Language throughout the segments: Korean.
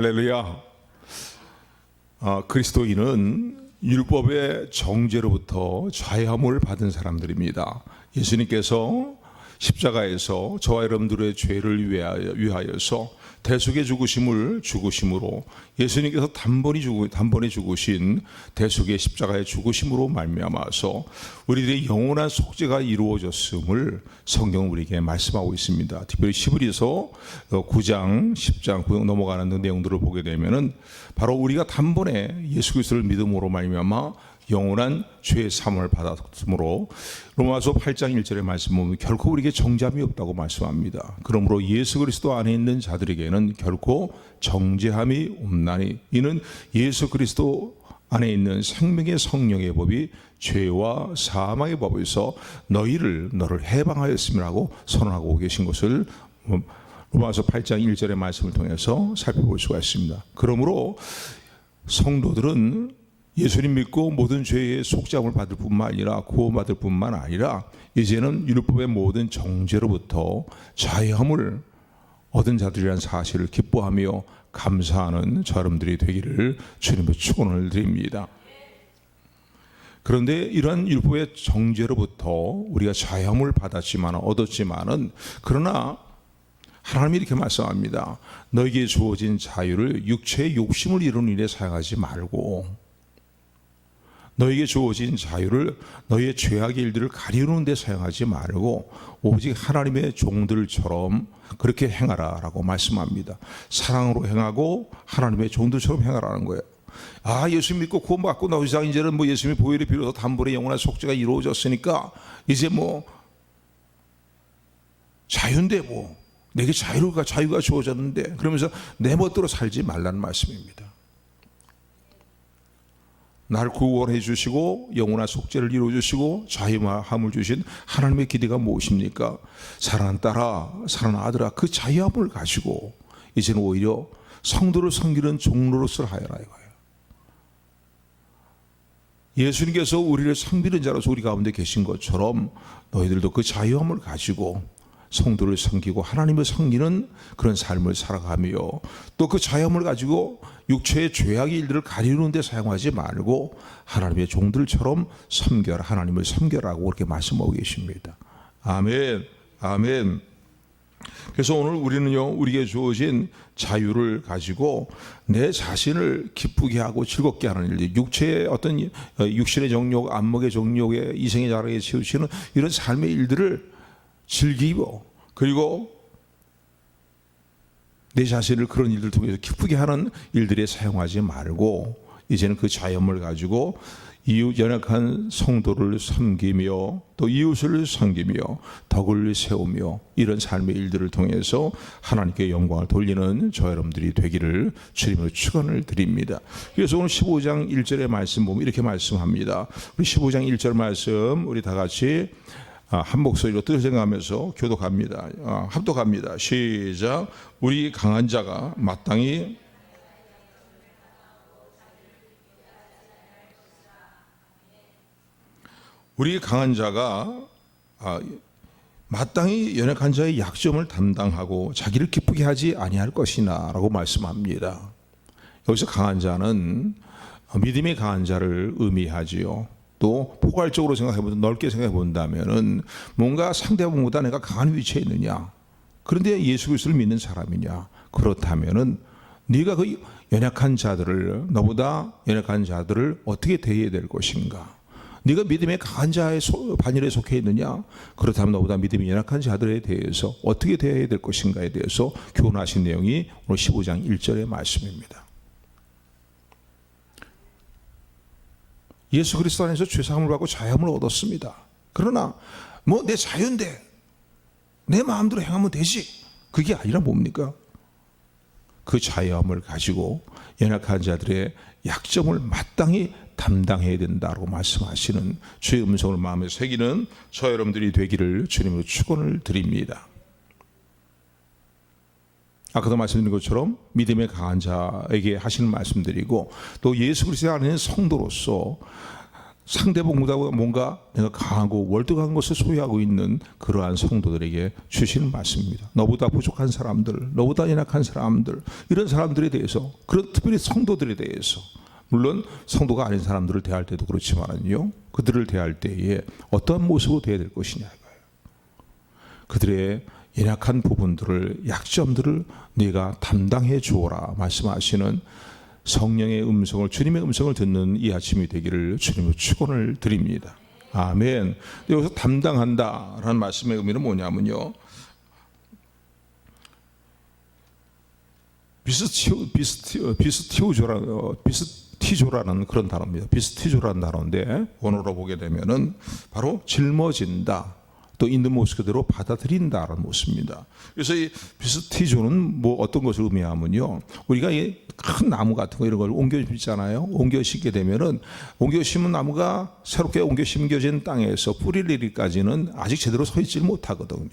할렐루야. 그리스도인은 율법의 정죄로부터 자유함을 받은 사람들입니다. 예수님께서 십자가에서 저와 여러분들의 죄를 위하여서 대속의 죽으심으로 예수님께서 단번에 죽으신 대속의 십자가의 죽으심으로 말미암아서 우리들의 영원한 속죄가 이루어졌음을 성경은 우리에게 말씀하고 있습니다. 특별히 히브리서 9장 10장 9장 넘어가는 내용들을 보게 되면은 바로 우리가 단번에 예수 그리스도를 믿음으로 말미암아 영원한 죄의 사함을 받았으므로 로마서 8장 1절의 말씀 보면 결코 우리에게 정죄함이 없다고 말씀합니다. 그러므로 예수 그리스도 안에 있는 자들에게는 결코 정죄함이 없나니 이는 예수 그리스도 안에 있는 생명의 성령의 법이 죄와 사망의 법에서 너를 해방하였음이라고 선언하고 계신 것을 로마서 8장 1절의 말씀을 통해서 살펴볼 수가 있습니다. 그러므로 성도들은 예수님 믿고 모든 죄의 속죄함을 받을 뿐만 아니라 구원받을 뿐만 아니라 이제는 율법의 모든 정죄로부터 자유함을 얻은 자들이라는 사실을 기뻐하며 감사하는 저 여러분들이 되기를 주님의 축원을 드립니다. 그런데 이러한 율법의 정죄로부터 우리가 자유함을 얻었지만은 그러나 하나님이 이렇게 말씀합니다. 너에게 주어진 자유를 육체의 욕심을 이루는 일에 사용하지 말고 너에게 주어진 자유를 너의 죄악의 일들을 가리우는 데 사용하지 말고 오직 하나님의 종들처럼 그렇게 행하라라고 말씀합니다. 사랑으로 행하고 하나님의 종들처럼 행하라는 거예요. 예수 믿고 구원받고 나 이상 이제는 예수님의 보혈이 비로소 단번에 영원한 속죄가 이루어졌으니까 이제 자유인데 내게 자유가 주어졌는데 그러면서 내 멋대로 살지 말라는 말씀입니다. 나를 구원해 주시고 영원한 속죄를 이루어 주시고 자유함을 주신 하나님의 기대가 무엇입니까? 사랑하는 딸아, 사랑하는 아들아, 그 자유함을 가지고 이제는 오히려 성도를 섬기는 종로로서 하여라 이거예요. 예수님께서 우리를 섬기는 자로서 우리 가운데 계신 것처럼 너희들도 그 자유함을 가지고 성도를 섬기고 하나님을 섬기는 그런 삶을 살아가며 또 그 자유함을 가지고 육체의 죄악의 일들을 가리우는 데 사용하지 말고 하나님의 종들처럼 섬겨라, 하나님을 섬겨라고 그렇게 말씀하고 계십니다. 아멘, 아멘. 그래서 오늘 우리는요, 우리에게 주어진 자유를 가지고 내 자신을 기쁘게 하고 즐겁게 하는 일들, 육체의 어떤 육신의 정욕, 안목의 정욕에 이생의 자랑에 치우치는 이런 삶의 일들을 즐기고 그리고 내 자신을 그런 일들 통해서 기쁘게 하는 일들에 사용하지 말고 이제는 그 자유함을 가지고 이웃 연약한 성도를 섬기며 또 이웃을 섬기며 덕을 세우며 이런 삶의 일들을 통해서 하나님께 영광을 돌리는 저 여러분들이 되기를 주님으로 축원을 드립니다. 그래서 오늘 15장 1절의 말씀 보면 이렇게 말씀합니다. 우리 15장 1절 말씀 우리 다 같이 한 목소리로 뜻을 생각하면서 교독합니다. 합독합니다. 시작. 우리 강한 자가 마땅히 마땅히 연약한 자의 약점을 담당하고 자기를 기쁘게 하지 아니할 것이나 라고 말씀합니다. 여기서 강한 자는 믿음의 강한 자를 의미하지요. 또 포괄적으로 넓게 생각해 본다면은 뭔가 상대방보다 내가 강한 위치에 있느냐, 그런데 예수 그리스도를 믿는 사람이냐, 그렇다면은 네가 그 너보다 연약한 자들을 어떻게 대해야 될 것인가, 네가 믿음의 강한 자의 반열에 속해 있느냐, 그렇다면 너보다 믿음이 연약한 자들에 대해서 어떻게 대해야 될 것인가에 대해서 교훈하신 내용이 오늘 15장 1절의 말씀입니다. 예수 그리스도 안에서 죄사함을 받고 자유함을 얻었습니다. 그러나 내 자유인데 내 마음대로 행하면 되지, 그게 아니라 뭡니까? 그 자유함을 가지고 연약한 자들의 약점을 마땅히 담당해야 된다고 말씀하시는 주의 음성을 마음에 새기는 저 여러분들이 되기를 주님으로 축원을 드립니다. 아까도 말씀드린 것처럼 믿음의 강한 자에게 하시는 말씀드리고 또 예수 그리스도 안에 있는 성도로서 상대방보다 뭔가 내가 강하고 월등한 것을 소유하고 있는 그러한 성도들에게 주시는 말씀입니다. 너보다 부족한 사람들, 너보다 연약한 사람들, 이런 사람들에 대해서, 그런 특별히 성도들에 대해서, 물론 성도가 아닌 사람들을 대할 때도 그렇지만요, 그들을 대할 때에 어떠한 모습으로 대해야 될 것이냐 이거예요. 그들의 연약한 부분들을, 약점들을 네가 담당해 주어라 말씀하시는 성령의 음성을, 주님의 음성을 듣는 이 아침이 되기를 주님의 축원을 드립니다. 아멘. 여기서 담당한다라는 말씀의 의미는 뭐냐면요, 비스티조라는 그런 단어입니다. 비스티조라는 단어인데 원어로 보게 되면은 바로 짊어진다, 또 있는 모습 그대로 받아들인다라는 모습입니다. 그래서 이 비스티조는 뭐 어떤 것을 의미하면요, 우리가 이 큰 나무 같은 거 이런 걸 옮겨 심잖아요. 옮겨 심게 되면은, 옮겨 심은 나무가 새롭게 옮겨 심겨진 땅에서 뿌리를 내리기까지는 아직 제대로 서 있지 못하거든요.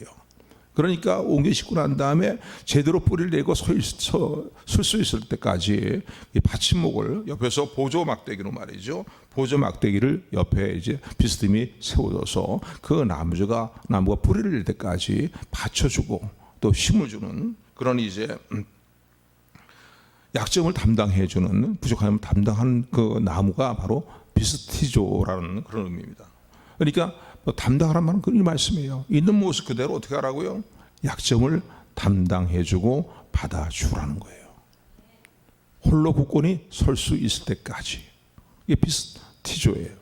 그러니까 옮겨 심고 난 다음에 제대로 뿌리를 내고 설 수 있을 때까지 이 받침목을 옆에서 보조 막대기로 말이죠, 보조 막대기를 옆에 이제 비스듬히 세워져서 그 나무가 뿌리를 낼 때까지 받쳐주고 또 힘을 주는 그런 이제 약점을 담당해주는, 부족함을 담당한 그 나무가 바로 비스티조라는 그런 의미입니다. 그러니까 담당하라는 말은 그 말씀이에요. 있는 모습 그대로 어떻게 하라고요? 약점을 담당해주고 받아주라는 거예요. 홀로 굳건히 설 수 있을 때까지. 이게 비스티조예요.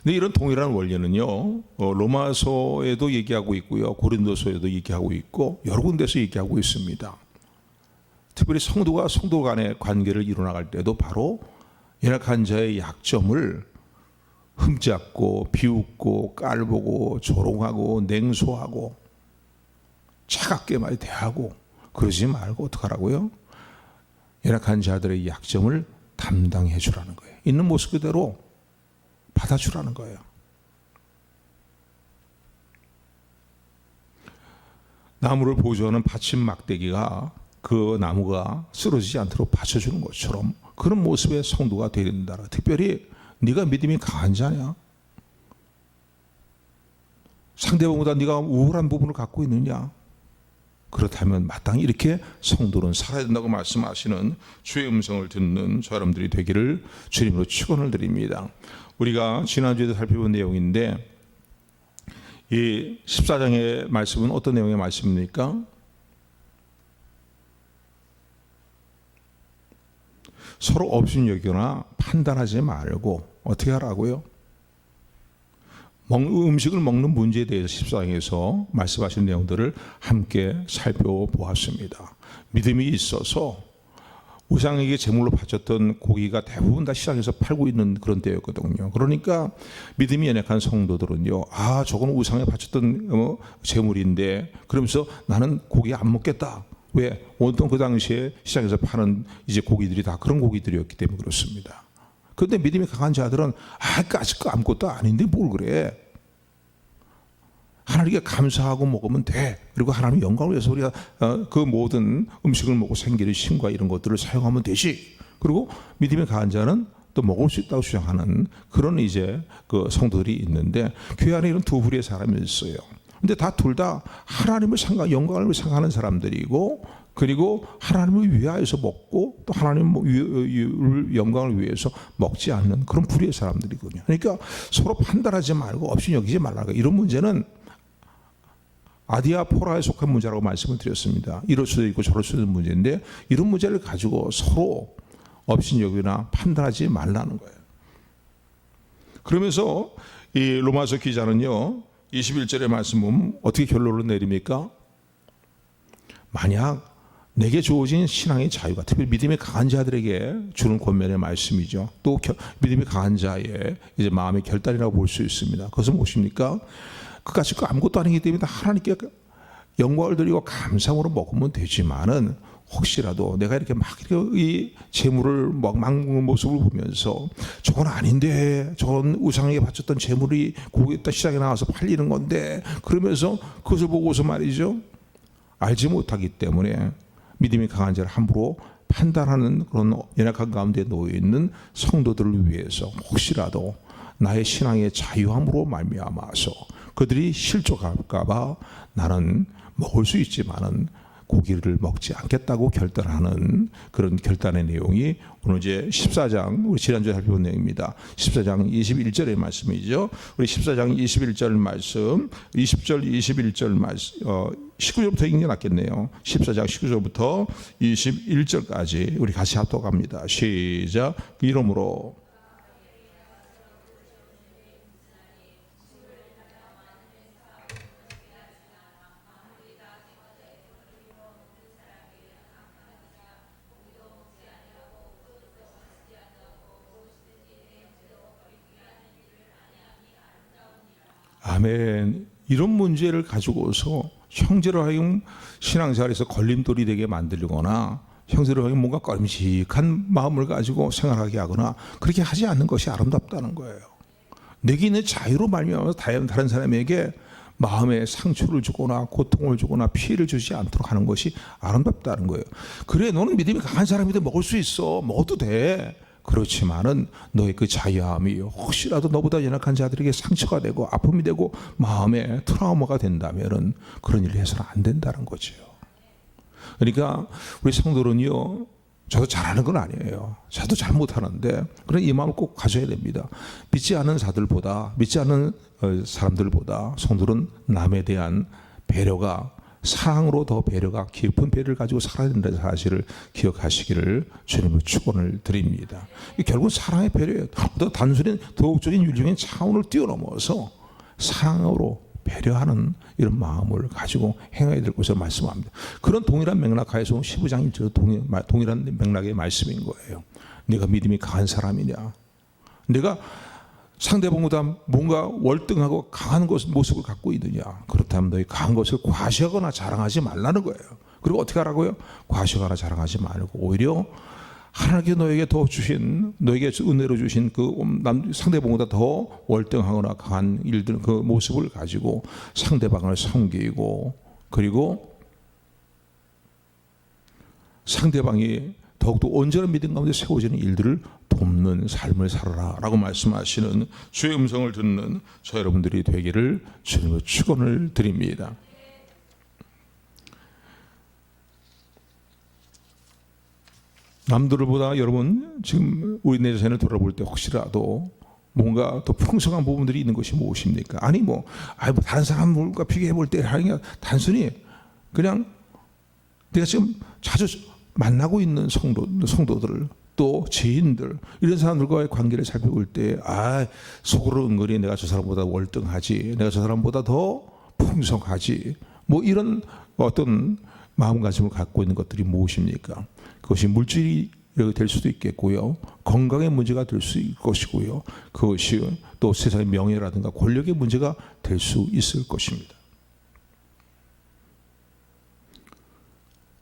근데 이런 동일한 원리는요, 로마서에도 얘기하고 있고요, 고린도서에도 얘기하고 있고 여러 군데서 얘기하고 있습니다. 특별히 성도가 성도 간의 관계를 이루어나갈 때도 바로 연약한 자의 약점을 흠잡고 비웃고 깔보고 조롱하고 냉소하고 차갑게 많이 대하고 그러지 말고 어떡하라고요? 연약한 자들의 약점을 담당해 주라는 거예요. 있는 모습 그대로 받아주라는 거예요. 나무를 보조하는 받침 막대기가 그 나무가 쓰러지지 않도록 받쳐주는 것처럼 그런 모습의 성도가 되어야 된다. 특별히 네가 믿음이 강한 자냐? 상대방보다 네가 우월한 부분을 갖고 있느냐? 그렇다면 마땅히 이렇게 성도는 살아야 된다고 말씀하시는 주의 음성을 듣는 저 여러분들이 되기를 주님으로 축원을 드립니다. 우리가 지난주에도 살펴본 내용인데 이 14장의 말씀은 어떤 내용의 말씀입니까? 서로 업신여기거나 판단하지 말고 어떻게 하라고요? 음식을 먹는 문제에 대해서 14장에서 말씀하신 내용들을 함께 살펴보았습니다. 믿음이 있어서 우상에게 제물로 바쳤던 고기가 대부분 다 시장에서 팔고 있는 그런 때였거든요. 그러니까 믿음이 연약한 성도들은요, 저건 우상에 바쳤던 제물인데 그러면서 나는 고기 안 먹겠다. 왜? 온통 그 당시에 시장에서 파는 이제 고기들이 다 그런 고기들이었기 때문에 그렇습니다. 그런데 믿음이 강한 자들은 아직 아무것도 아닌데 뭘 그래? 하나님께 감사하고 먹으면 돼. 그리고 하나님의 영광을 위해서 우리가 그 모든 음식을 먹고 생기는 힘과 이런 것들을 사용하면 되지. 그리고 믿음이 강한 자는 또 먹을 수 있다고 주장하는 그런 이제 그 성도들이 있는데 교회 안에 이런 두 부류의 사람이 있어요. 근데 둘 다 하나님을 영광을 생각하는 사람들이고, 그리고 하나님을 위하여서 먹고 또 하나님 영광을 위해서 먹지 않는 그런 부류의 사람들이거든요. 그러니까 서로 판단하지 말고 없이 여기지 말라고. 이런 문제는 아디아포라에 속한 문제라고 말씀을 드렸습니다. 이럴 수도 있고 저럴 수도 있는 문제인데 이런 문제를 가지고 서로 업신여기나 판단하지 말라는 거예요. 그러면서 이 로마서 기자는요, 21절의 말씀은 어떻게 결론을 내립니까? 만약 내게 주어진 신앙의 자유가, 특히 믿음이 강한 자들에게 주는 권면의 말씀이죠. 또 믿음이 강한 자의 이제 마음의 결단이라고 볼 수 있습니다. 그것은 무엇입니까? 그까짓 거 아무것도 아니기 때문에 하나님께 영광을 드리고 감사함으로 먹으면 되지만은 혹시라도 내가 이렇게 막 이 재물을 먹는 모습을 보면서 저건 아닌데, 저건 우상에게 바쳤던 재물이 고기 시장에 나와서 팔리는 건데, 그러면서 그것을 보고서 말이죠, 알지 못하기 때문에 믿음이 강한 자를 함부로 판단하는 그런 연약한 가운데 놓여 있는 성도들을 위해서 혹시라도 나의 신앙의 자유함으로 말미암아서 그들이 실족할까 봐 나는 먹을 수 있지만은 고기를 먹지 않겠다고 결단하는 그런 결단의 내용이 오늘 이제 14장, 우리 지난주에 살펴본 내용입니다. 14장 21절의 말씀이죠. 우리 14장 21절 말씀, 20절, 21절 말씀, 19절부터 읽는 게 낫겠네요. 14장 19절부터 21절까지 우리 같이 합독합니다. 시작. 이러므로 아멘. 이런 문제를 가지고서 형제로 하여금 신앙생활에서 걸림돌이 되게 만들거나 형제로 하여금 뭔가 꺼림칙한 마음을 가지고 생활하게 하거나 그렇게 하지 않는 것이 아름답다는 거예요. 내게 있는 자유로 말미암아서 다른 사람에게 마음에 상처를 주거나 고통을 주거나 피해를 주지 않도록 하는 것이 아름답다는 거예요. 그래, 너는 믿음이 강한 사람인데 먹을 수 있어. 먹어도 돼. 그렇지만은 너의 그 자유함이 혹시라도 너보다 연약한 자들에게 상처가 되고 아픔이 되고 마음에 트라우마가 된다면은 그런 일을 해서는 안 된다는 거죠. 그러니까 우리 성도는요, 저도 잘하는 건 아니에요. 저도 잘 못하는데 그런 이 마음을 꼭 가져야 됩니다. 믿지 않는 자들보다, 믿지 않는 사람들보다 성도는 남에 대한 배려가, 사랑으로 더 배려가 깊은 배려를 가지고 살아야 된다는 사실을 기억하시기를 주님으로 축원을 드립니다. 결국 사랑의 배려예요. 더 단순히 도덕적인 윤리적인 차원을 뛰어넘어서 사랑으로 배려하는 이런 마음을 가지고 행해야 될 것을 말씀합니다. 그런 동일한 맥락 하에서 15장 1절 동일한 맥락의 말씀인 거예요. 네가 믿음이 강한 사람이냐, 내가 상대방보다 뭔가 월등하고 강한 모습을 갖고 있느냐, 그렇다면 너희 강한 것을 과시하거나 자랑하지 말라는 거예요. 그리고 어떻게 하라고요? 과시하거나 자랑하지 말고 오히려 하나님께 너에게 더 주신, 너에게 은혜로 주신 그 상대방보다 더 월등하거나 강한 일들, 그 모습을 가지고 상대방을 섬기고, 그리고 상대방이 더욱더 온전한 믿음 가운데 세워지는 일들을 돕는 삶을 살아라 라고 말씀하시는 주의 음성을 듣는 저 여러분들이 되기를 주님으로 축원을 드립니다. 남들보다 여러분 지금 우리 내 자신을 돌아볼 때 혹시라도 뭔가 더 풍성한 부분들이 있는 것이 무엇입니까? 아니 뭐 다른 사람과 비교해 볼 때 하는 게 단순히 그냥 내가 지금 자주 만나고 있는 성도들, 또 지인들, 이런 사람들과의 관계를 살펴볼 때 속으로 은근히 내가 저 사람보다 월등하지, 내가 저 사람보다 더 풍성하지, 뭐 이런 어떤 마음가짐을 갖고 있는 것들이 무엇입니까? 그것이 물질이 될 수도 있겠고요, 건강의 문제가 될 수 있을 것이고요, 그것이 또 세상의 명예라든가 권력의 문제가 될 수 있을 것입니다.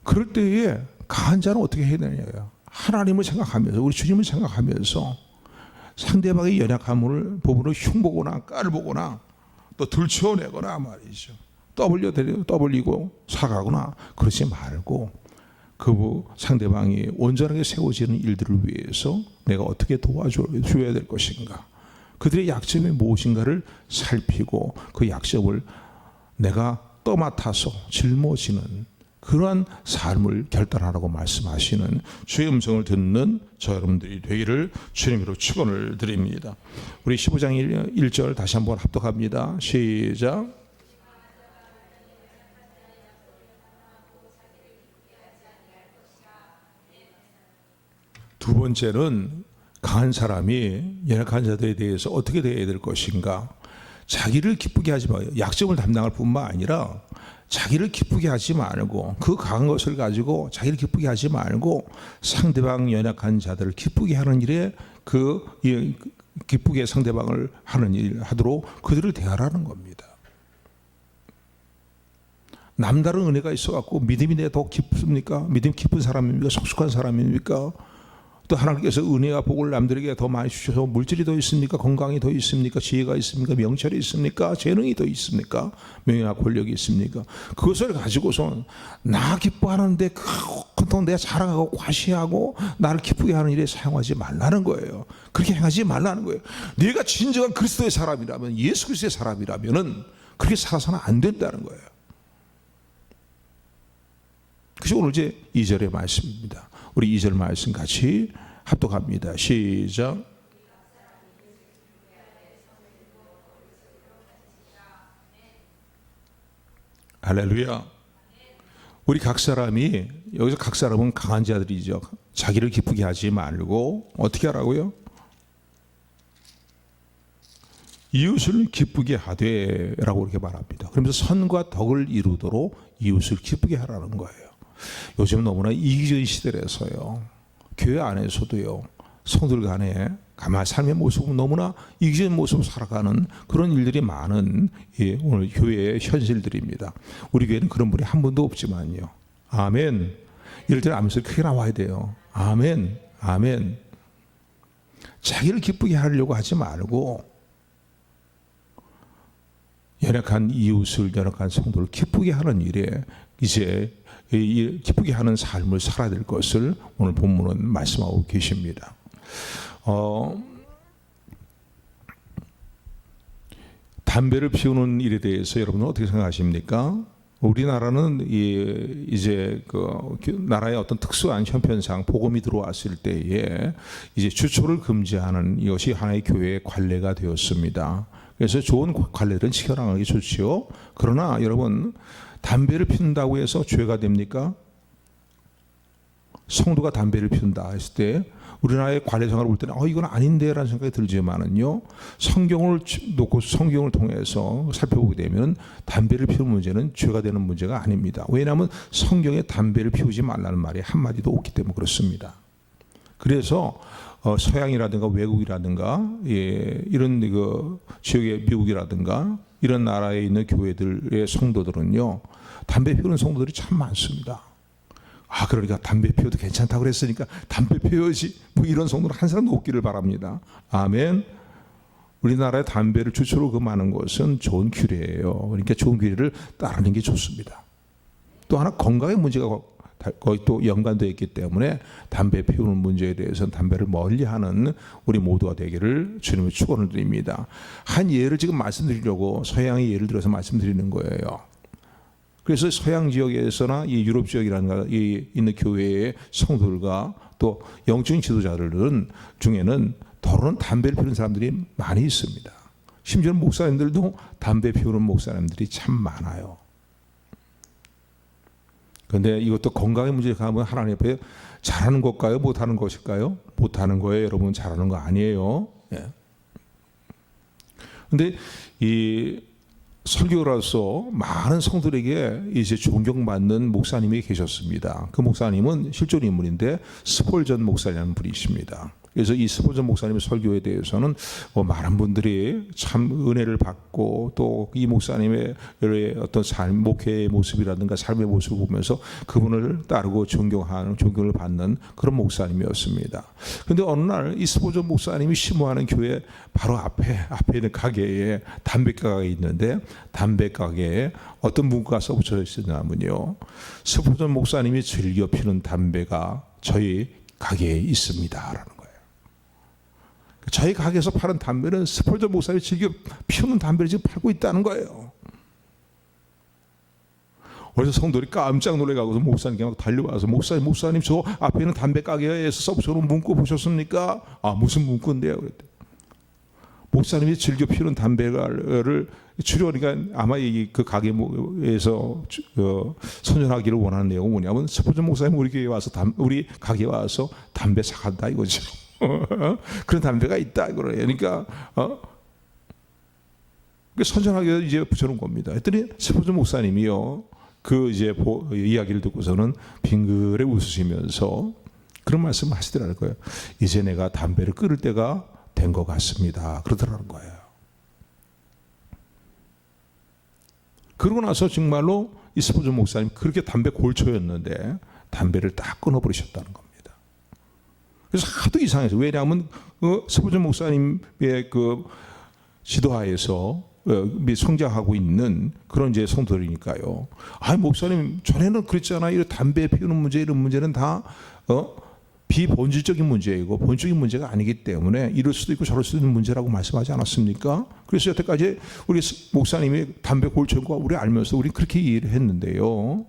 그럴 때에 강한 자는 어떻게 해야 되느냐요? 하나님을 생각하면서, 우리 주님을 생각하면서 상대방의 연약함을 부분을 흉보거나 깔보거나 또 들춰내거나 말이죠, 떠벌리고 사가거나 그러지 말고 그 상대방이 온전하게 세워지는 일들을 위해서 내가 어떻게 도와줘야 될 것인가, 그들의 약점이 무엇인가를 살피고 그 약점을 내가 떠맡아서 짊어지는 그러한 삶을 결단하라고 말씀하시는 주의 음성을 듣는 저 여러분들이 되기를 주님으로 축원을 드립니다. 우리 15장 1절 다시 한번 합독합니다. 시작. 두 번째는 강한 사람이 연약한 자들에 대해서 어떻게 대해야 될 것인가. 자기를 기쁘게 하지 마요. 약점을 담당할 뿐만 아니라 자기를 기쁘게 하지 말고, 그 강한 것을 가지고 자기를 기쁘게 하지 말고 상대방 연약한 자들을 기쁘게 하는 일에 기쁘게 상대방을 하는 일 하도록 그들을 대하라는 겁니다. 남다른 은혜가 있어갖고 믿음이 내 더 깊습니까? 믿음 깊은 사람입니까? 성숙한 사람입니까? 또 하나님께서 은혜와 복을 남들에게 더 많이 주셔서 물질이 더 있습니까? 건강이 더 있습니까? 지혜가 있습니까? 명철이 있습니까? 재능이 더 있습니까? 명예와 권력이 있습니까? 그것을 가지고서 나 기뻐하는데 온통 내가 자랑하고 과시하고 나를 기쁘게 하는 일에 사용하지 말라는 거예요. 그렇게 행하지 말라는 거예요. 네가 진정한 그리스도의 사람이라면, 예수 그리스도의 사람이라면은 그렇게 살아서는 안 된다는 거예요. 그래서 오늘 이제 2절의 말씀입니다. 우리 2절 말씀 같이 합독합니다. 시작. 할렐루야. 우리 각 사람이, 여기서 각 사람은 강한 자들이죠. 자기를 기쁘게 하지 말고 어떻게 하라고요? 이웃을 기쁘게 하되 라고 이렇게 말합니다. 그러면서 선과 덕을 이루도록 이웃을 기쁘게 하라는 거예요. 요즘 너무나 이기적인 시대라서요, 교회 안에서도요, 성도들 간에 가만 삶의 모습은 너무나 이기적인 모습으로 살아가는 그런 일들이 많은 오늘 교회의 현실들입니다. 우리 교회는 그런 분이 한 분도 없지만요. 아멘. 이럴 때는 아멘 소리 크게 나와야 돼요. 아멘. 아멘. 자기를 기쁘게 하려고 하지 말고 연약한 이웃을, 연약한 성도를 기쁘게 하는 일에 이제 기쁘게 하는 삶을 살아야 될 것을 오늘 본문은 말씀하고 계십니다. 담배를 피우는 일에 대해서 여러분은 어떻게 생각하십니까? 우리나라는 이제 그 나라의 어떤 특수한 형편상 복음이 들어왔을 때에 이제 주초를 금지하는 이것이 하나의 교회의 관례가 되었습니다. 그래서 좋은 관례들은 지켜나가기 좋지요. 그러나 여러분, 담배를 피운다고 해서 죄가 됩니까? 성도가 담배를 피운다 했을 때 우리나라의 관례상을 볼 때는 이건 아닌데라는 생각이 들지만은요, 성경을 놓고 성경을 통해서 살펴보게 되면 담배를 피우는 문제는 죄가 되는 문제가 아닙니다. 왜냐하면 성경에 담배를 피우지 말라는 말이 한마디도 없기 때문에 그렇습니다. 그래서 서양이라든가 외국이라든가 이런 그 지역의 미국이라든가 이런 나라에 있는 교회들의 성도들은요, 담배 피우는 성도들이 참 많습니다. 그러니까 담배 피워도 괜찮다고 그랬으니까 담배 피워야지, 뭐 이런 성도는 한 사람도 없기를 바랍니다. 아멘. 우리나라의 담배를 주초로 금하는 것은 좋은 규례예요. 그러니까 좋은 규례를 따르는 게 좋습니다. 또 하나, 건강의 문제가 거의 또 연관되어 있기 때문에 담배 피우는 문제에 대해서는 담배를 멀리하는 우리 모두가 되기를 주님의 축원을 드립니다. 한 예를 지금 말씀드리려고 서양의 예를 들어서 말씀드리는 거예요. 그래서 서양 지역에서나 이 유럽 지역이라든가 있는 교회의 성도들과 또 영적인 지도자들 중에는 더러는 담배를 피우는 사람들이 많이 있습니다. 심지어 목사님들도 담배 피우는 목사님들이 참 많아요. 그런데 이것도 건강의 문제가 가면 하나님 앞에 잘하는 것일까요? 못하는 것일까요? 못하는 거예요. 여러분, 잘하는 거 아니에요. 그런데 이 설교로서 많은 성도들에게 이제 존경받는 목사님이 계셨습니다. 그 목사님은 실존 인물인데 스폴전 목사라는 분이십니다. 그래서 이 스폴전 목사님의 설교에 대해서는 많은 분들이 참 은혜를 받고 또 이 목사님의 어떤 삶, 목회의 모습이라든가 삶의 모습을 보면서 그분을 따르고 존경을 받는 그런 목사님이었습니다. 그런데 어느 날 이 스폴전 목사님이 심호하는 교회 바로 앞에 있는 가게에 담배가게가 있는데, 담배가게에 어떤 문구가 써붙여 있었냐면요, 스폴전 목사님이 즐겨 피는 담배가 저희 가게에 있습니다라는 거예요. 저희 가게에서 파는 담배는 스폴전 목사님이 즐겨 피우는 담배를 지금 팔고 있다는 거예요. 그래서 성도들이 깜짝 놀래가고서 목사님께 막 달려와서 목사님 저 앞에 있는 담배 가게에서 써붙여놓은 문구 보셨습니까? 무슨 문구인데요? 그랬대. 목사님이 즐겨 피우는 담배를 추려니까 아마 그 가게에서 선전하기를 원하는 내용은 뭐냐면, 스폴전 목사님 우리 가게에 와서 담배 사간다 이거죠. 그런 담배가 있다 이거예요. 그러니까 선전하게 이제 붙여놓은 겁니다. 했더니 스폴전 목사님이요, 그 이제 이야기를 듣고서는 빙그레 웃으시면서 그런 말씀을 하시더라는 거예요. 이제 내가 담배를 끊을 때가 된 것 같습니다. 그러더라는 거예요. 그러고 나서 정말로 이 스폴전 목사님 그렇게 담배 골초였는데 담배를 딱 끊어버리셨다는 겁니다. 그래서 하도 이상해서, 왜냐하면 스폴전 목사님의 그 지도하에서 성장하고 있는 그런 이제 성도들이니까요. 아, 목사님 전에는 그랬잖아요. 담배 피우는 문제 이런 문제는 다 비본질적인 문제이고 본질적인 문제가 아니기 때문에 이럴 수도 있고 저럴 수도 있는 문제라고 말씀하지 않았습니까? 그래서 여태까지 우리 목사님이 담배 골천과 우리 알면서 우리 그렇게 이해를 했는데요.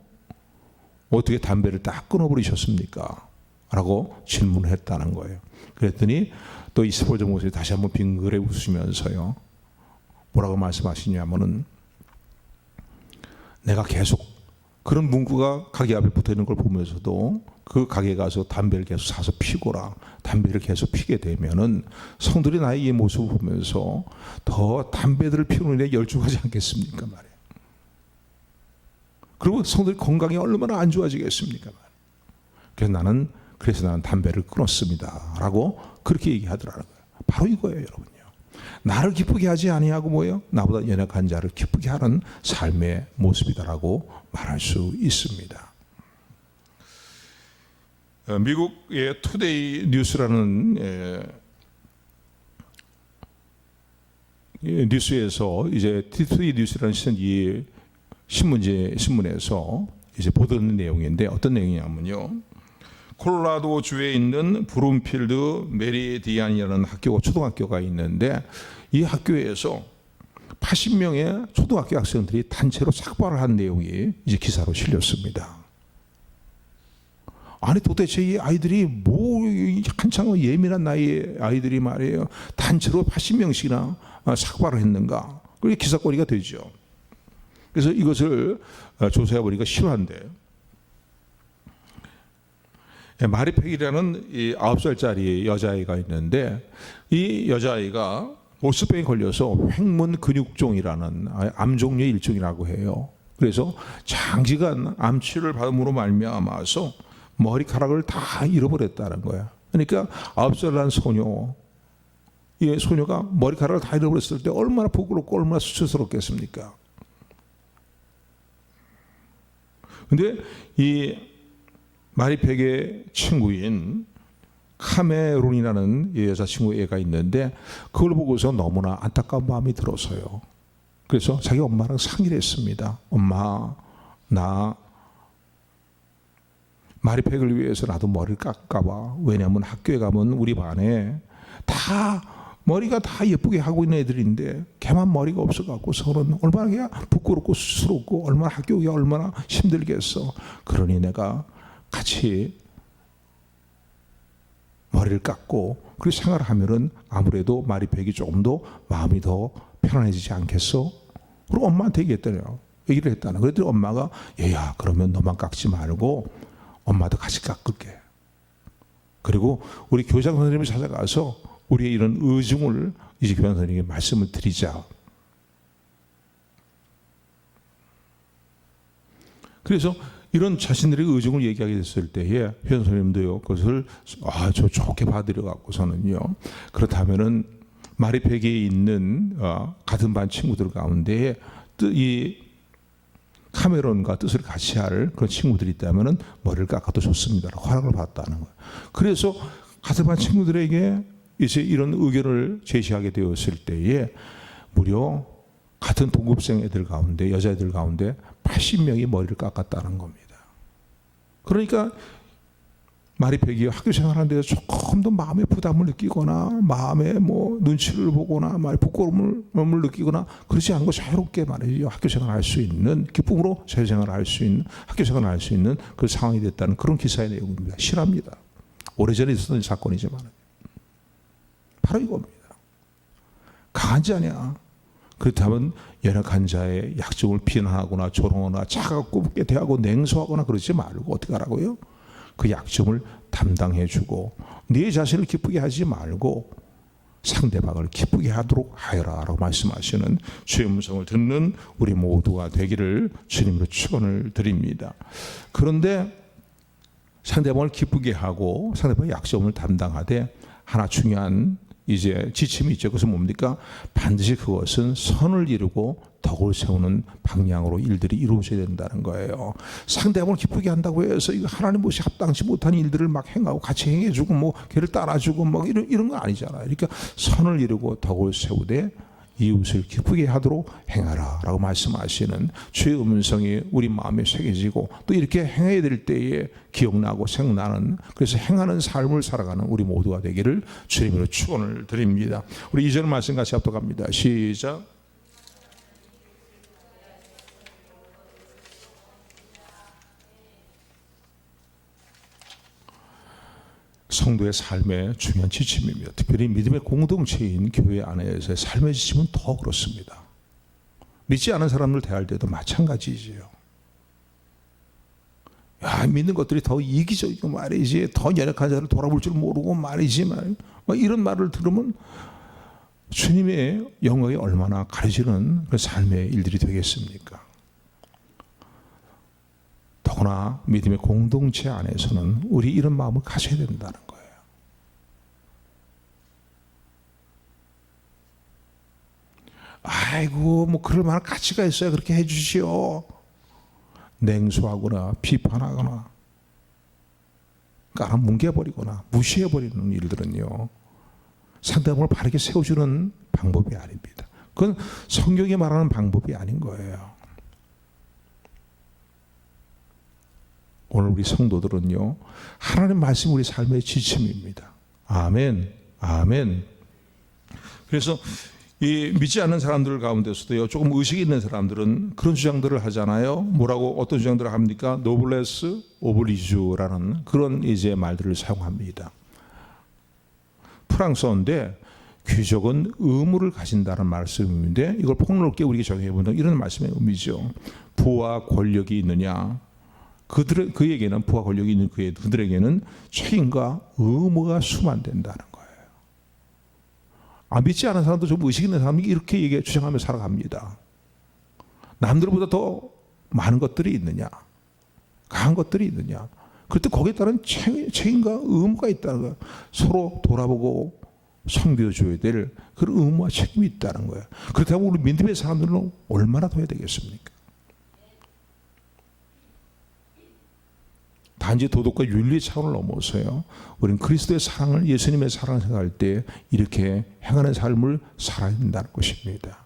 어떻게 담배를 딱 끊어버리셨습니까? 라고 질문을 했다는 거예요. 그랬더니 또 이스폴저 목사님이 다시 한번 빙그레 웃으면서요. 뭐라고 말씀하시냐면은 내가 계속 그런 문구가 가게 앞에 붙어 있는 걸 보면서도 그 가게에 가서 담배를 계속 사서 피거나 담배를 계속 피게 되면은 성들이 나의 이 모습을 보면서 더 담배들을 피우는 일에 열중하지 않겠습니까 말이에요. 그리고 성들이 건강이 얼마나 안 좋아지겠습니까 말이에요. 그래서 나는 담배를 끊었습니다 라고 그렇게 얘기하더라는 거예요. 바로 이거예요 여러분요. 나를 기쁘게 하지 아니하고 뭐예요? 나보다 연약한 자를 기쁘게 하는 삶의 모습이다라고 말할 수 있습니다. 미국의 투데이 뉴스라는 뉴스에서 이제 투데이 뉴스라는 이 신문에서 이제 보도된 내용인데 어떤 내용이냐면요. 콜로라도 주에 있는 브룸필드 메리디안이라는 초등학교가 있는데 이 학교에서 80명의 초등학교 학생들이 단체로 삭발을 한 내용이 이제 기사로 실렸습니다. 아니 도대체 이 아이들이 뭐 한창 예민한 나이의 아이들이 말이에요. 단체로 80명씩이나 삭발을 했는가? 그게 기사거리가 되죠. 그래서 이것을 조사해 보니까 실화인데 마리팩이라는 이 9살짜리 여자아이가 있는데 이 여자아이가 오스병에 걸려서 횡문 근육종이라는 암 종류의 일종이라고 해요. 그래서 장기간 암치료를 받음으로 말미암아서 머리카락을 다 잃어버렸다는 거야. 그러니까 9살 난 소녀, 이 소녀가 머리카락을 다 잃어버렸을 때 얼마나 부끄럽고 얼마나 수치스럽겠습니까? 근데 이 마리팩의 친구인 카메론이라는 여자친구 애가 있는데 그걸 보고서 너무나 안타까운 마음이 들어서요. 그래서 자기 엄마랑 상의를 했습니다. 엄마, 나 마리팩을 위해서 나도 머리를 깎아봐. 왜냐하면 학교에 가면 우리 반에 다 머리가 다 예쁘게 하고 있는 애들인데 걔만 머리가 없어갖고서는 얼마나 부끄럽고 수스럽고 얼마나 학교가 얼마나 힘들겠어. 그러니 내가 같이 머리를 깎고 그렇게 생활을 하면은 아무래도 마리팩이 조금 더 마음이 더 편안해지지 않겠어? 그리고 엄마한테 얘기를 했다는. 그랬더니 엄마가 얘야 그러면 너만 깎지 말고 엄마도 같이 깎을게. 그리고 우리 교장 선생님을 찾아가서 우리의 이런 의중을 이제 교장 선생님에게 말씀을 드리자. 그래서 이런 자신들의 의중을 얘기하게 됐을 때에 교장 선생님도요 그것을 저 좋게 받으려 갖고서는요. 그렇다면은 마리팩에 있는 같은 반 친구들 가운데 이 카메론과 뜻을 같이 할 그런 친구들이 있다면은 머리를 깎아도 좋습니다. 허락을 받았다는 거예요. 그래서 같은 반 친구들에게 이제 이런 의견을 제시하게 되었을 때에 무려 같은 동급생 애들 가운데 여자애들 가운데 80명이 머리를 깎았다는 겁니다. 그러니까 마리팩이 학교 생활하는 데서 조금 더 마음의 부담을 느끼거나 마음의 뭐 눈치를 보거나 부끄러움을 느끼거나 그렇지 않고 자유롭게 말이죠. 학교 생활을 할 수 있는 기쁨으로 사회생활을 할 수 있는 학교 생활을 할 수 있는 그 상황이 됐다는 그런 기사의 내용입니다. 실화입니다. 오래전에 있었던 사건이지만 바로 이겁니다. 강한 자냐? 그렇다면 연약한 자의 약점을 비난하거나 조롱하거나 차갑게 대하고 냉소하거나 그러지 말고 어떻게 하라고요? 그 약점을 담당해주고 네 자신을 기쁘게 하지 말고 상대방을 기쁘게 하도록 하여라 라고 말씀하시는 주의 음성을 듣는 우리 모두가 되기를 주님으로 축원을 드립니다. 그런데 상대방을 기쁘게 하고 상대방의 약점을 담당하되 하나 중요한 이제 지침이 있죠. 그것은 뭡니까? 반드시 그것은 선을 이루고 덕을 세우는 방향으로 일들이 이루어져야 된다는 거예요. 상대방을 기쁘게 한다고 해서 이거 하나님 못이 합당치 못한 일들을 막 행하고 같이 행해주고 뭐 걔를 따라주고 뭐 이런 거 아니잖아요. 그러니까 선을 이루고 덕을 세우되 이웃을 기쁘게 하도록 행하라 라고 말씀하시는 주의 음성이 우리 마음에 새겨지고 또 이렇게 행해야 될 때에 기억나고 생각나는, 그래서 행하는 삶을 살아가는 우리 모두가 되기를 주님으로 축원을 드립니다. 우리 2절 말씀 같이 합독합니다. 시작. 성도의 삶의 중요한 지침입니다. 특별히 믿음의 공동체인 교회 안에서의 삶의 지침은 더 그렇습니다. 믿지 않은 사람들 대할 때도 마찬가지지요. 야, 믿는 것들이 더 이기적이고 말이지, 더 연약한 자를 돌아볼 줄 모르고 말이지, 이런 말을 들으면 주님의 영광이 얼마나 가려지는 그 삶의 일들이 되겠습니까? 더구나 믿음의 공동체 안에서는 우리 이런 마음을 가져야 된다는 거예요. 아이고, 뭐 그럴 만한 가치가 있어야 그렇게 해주시오. 냉소하거나 비판하거나 깔아뭉개버리거나 무시해버리는 일들은요, 상대방을 바르게 세워주는 방법이 아닙니다. 그건 성경이 말하는 방법이 아닌 거예요. 오늘 우리 성도들은요, 하나님 말씀이 우리 삶의 지침입니다. 아멘, 아멘. 그래서 이 믿지 않는 사람들 가운데서도요, 조금 의식이 있는 사람들은 그런 주장들을 하잖아요. 뭐라고, 어떤 주장들을 합니까? 노블레스 오블리주라는 그런 이제 말들을 사용합니다. 프랑스어인데 귀족은 의무를 가진다는 말씀인데, 이걸 폭넓게 우리가 적용해보면 이런 말씀의 의미죠. 부와 권력이 있느냐, 그에게는, 부와 권력이 있는 그들에게는 책임과 의무가 수반된다는 거예요. 믿지 않은 사람도 좀 의식 있는 사람이 이렇게 주장하며 살아갑니다. 남들보다 더 많은 것들이 있느냐, 강한 것들이 있느냐, 그럴 때 거기에 따른 책임과 의무가 있다는 거예요. 서로 돌아보고 섬겨줘야 될 그런 의무와 책임이 있다는 거예요. 그렇다면 우리 믿음의 사람들은 얼마나 더 해야 되겠습니까? 단지 도덕과 윤리 차원을 넘어서요, 우리는 그리스도의 사랑을, 예수님의 사랑을 생각할 때 이렇게 행하는 삶을 살아야 된다는 것입니다.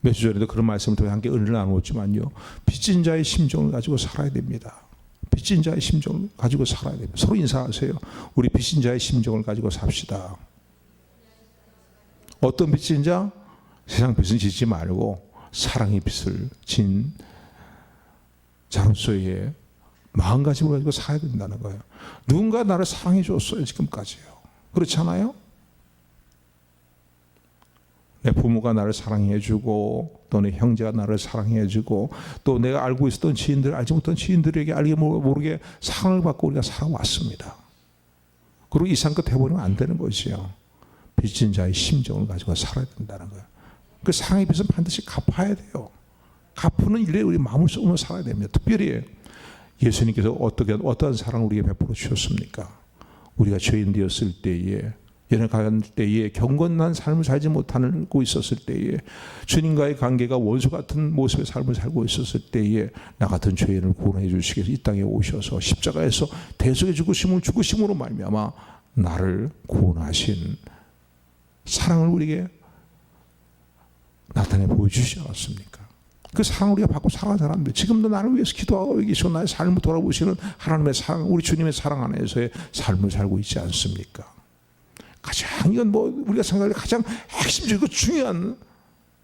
몇 주 전에도 그런 말씀을 통해 함께 은혜를 나누었지만요, 빚진 자의 심정을 가지고 살아야 됩니다. 빚진 자의 심정을 가지고 살아야 됩니다. 서로 인사하세요. 우리 빚진 자의 심정을 가지고 삽시다. 어떤 빚진 자? 세상 빚은 짓지 말고 사랑의 빚을 진 자로서의 마음가짐을 가지고 살아야 된다는 거예요. 누군가 나를 사랑해 줬어요, 지금까지요. 그렇잖아요? 내 부모가 나를 사랑해 주고, 또 내 형제가 나를 사랑해 주고, 또 내가 알고 있었던 지인들, 알지 못한 지인들에게 알게 모르게 사랑을 받고 우리가 살아왔습니다. 그리고 이상껏 해버리면 안 되는 것이요. 빚진 자의 심정을 가지고 살아야 된다는 거예요. 그 사랑의 빚은 반드시 갚아야 돼요. 갚는 일에 우리 마음을 쏟으며 살아야 됩니다. 특별히 예수님께서 어떠한 사랑을 우리에게 베풀어 주셨습니까? 우리가 죄인 되었을 때에, 연약한 때에, 경건한 삶을 살지 못하고 있었을 때에, 주님과의 관계가 원수 같은 모습의 삶을 살고 있었을 때에 나 같은 죄인을 구원해 주시기 위해서 이 땅에 오셔서 십자가에서 대속의 죽으심으로 말미암아 나를 구원하신 사랑을 우리에게 나타내 보여주시지 않았습니까? 그 사랑을 우리가 받고 살아가는 사람들, 지금도 나를 위해서 기도하고 계시고 나의 삶을 돌아보시는 하나님의 사랑, 우리 주님의 사랑 안에서의 삶을 살고 있지 않습니까? 가장, 이건 우리가 생각할 때 가장 핵심적이고 중요한,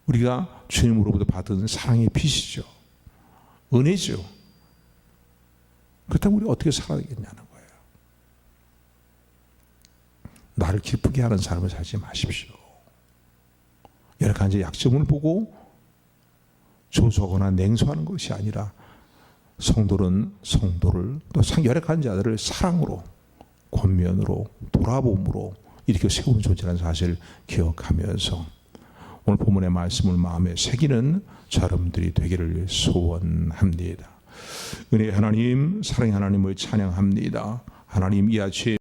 우리가 주님으로부터 받은 사랑의 빚이죠. 은혜죠. 그렇다면 우리 어떻게 살아야 되겠냐는 거예요. 나를 기쁘게 하는 삶을 살지 마십시오. 연약한 자의 약점을 보고 조소하거나 냉소하는 것이 아니라, 성도를 또 열악한 자들을 사랑으로, 권면으로, 돌아봄으로 이렇게 세우는 존재라는 사실을 기억하면서 오늘 본문의 말씀을 마음에 새기는 여러분들이 되기를 소원합니다. 은혜의 하나님, 사랑의 하나님을 찬양합니다. 하나님, 이 아침